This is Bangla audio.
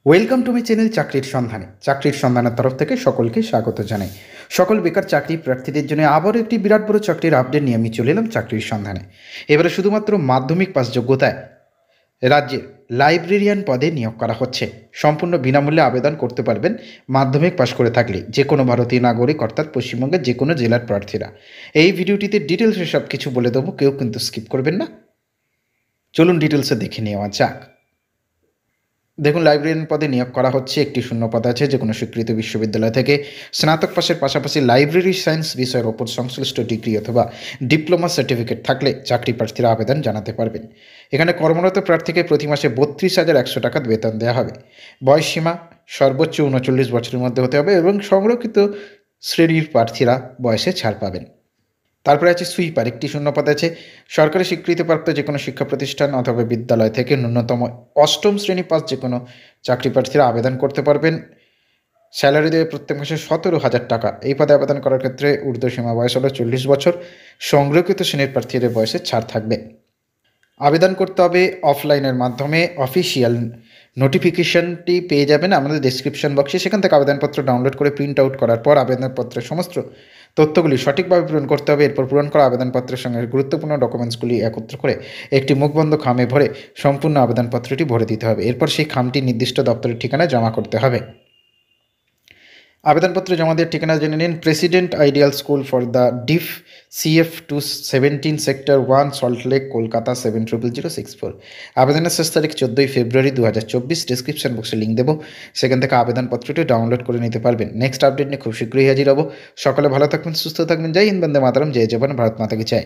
ওয়েলকাম টু মাই চ্যানেল চাকরির সন্ধানে। চাকরির সন্ধানের তরফ থেকে সকলকে স্বাগত জানাই। সকল বেকার চাকরি প্রার্থীদের জন্য আবারও একটি বিরাট বড় চাকরির আপডেট নিয়ে আমি চলে এলাম চাকরির সন্ধানে। এবারে শুধুমাত্র মাধ্যমিক পাস যোগ্যতায় রাজ্যের লাইব্রেরিয়ান পদে নিয়োগ করা হচ্ছে। সম্পূর্ণ বিনামূল্যে আবেদন করতে পারবেন মাধ্যমিক পাস করে থাকলে যে কোনো ভারতীয় নাগরিক, অর্থাৎ পশ্চিমবঙ্গের যে কোনো জেলার প্রার্থীরা। এই ভিডিওটিতে ডিটেলসে সব কিছু বলে দেবো, কেউ কিন্তু স্কিপ করবেন না। চলুন ডিটেলসে দেখে নেওয়া যাক। দেখুন, লাইব্রেরিয়ান পদে নিয়োগ করা হচ্ছে। একটি শূন্য পদ আছে যে কোনো স্বীকৃত বিশ্ববিদ্যালয় থেকে স্নাতক পাশের পাশাপাশি লাইব্রেরি সায়েন্স বিষয়ের ওপর সংশ্লিষ্ট ডিগ্রি অথবা ডিপ্লোমা সার্টিফিকেট থাকলে চাকরি প্রার্থীরা আবেদন জানাতে পারবেন। এখানে কর্মরত প্রার্থীকে প্রতি মাসে 32,100 টাকা বেতন দেওয়া হবে। বয়সসীমা সর্বোচ্চ 39 বছরের মধ্যে হতে হবে এবং সংরক্ষিত শ্রেণীর প্রার্থীরা বয়সে ছাড় পাবেন। তারপরে আছে সুইপার, একটি শূন্যপদ আছে। সরকারি স্বীকৃতিপ্রাপ্ত যে কোনো শিক্ষা প্রতিষ্ঠান অথবা বিদ্যালয় থেকে ন্যূনতম অষ্টম শ্রেণী পাস যে কোনো চাকরি প্রার্থীরা আবেদন করতে পারবেন। স্যালারি দেবে প্রত্যেক মাসে 17,000 টাকা। এই পদে আবেদন করার ক্ষেত্রে ঊর্ধ্বসীমা বয়স হলো 40 বছর। সংরক্ষিত শ্রেণীর প্রার্থীদের বয়সে ছাড় থাকবে। আবেদন করতে হবে অফলাইনের মাধ্যমে। অফিসিয়াল নোটিফিকেশনটি পেয়ে যাবেন আমাদের ডেসক্রিপশন বক্সে। সেখান থেকে আবেদনপত্র ডাউনলোড করে প্রিন্ট আউট করার পর আবেদনপত্রের সমস্ত তথ্যগুলি সঠিকভাবে পূরণ করতে হবে। এরপর পূরণ করা আবেদনপত্রের সঙ্গে গুরুত্বপূর্ণ ডকুমেন্টসগুলি একত্র করে একটি মুখবন্ধ খামে ভরে সম্পূর্ণ আবেদনপত্রটি ভরে দিতে হবে। এরপর সেই খামটি নির্দিষ্ট দপ্তরের ঠিকানায় জমা করতে হবে। আবেদনপত্র জমা দেওয়ার ঠিকানা জেনে নিন। President ideal school for the deaf, CF 217, sector 1, Salt Lake, Kolkata 700064। আবেদনের শেষ তারিখ 14 ফেব্রুয়ারি 2024। ডিসক্রিপশন বক্সে লিঙ্ক দেবো, সেখান থেকে আবেদনপত্রটি ডাউনলোড করে নিতে পারবেন। নেক্সট আপডেট নিয়ে খুব শীঘ্রই হাজির হব। সকলে ভালো থাকবেন, সুস্থ থাকবেন। জয় হিন্দ, বন্দে মাতরম, জয় জবান, ভারত মাতা কি জয়।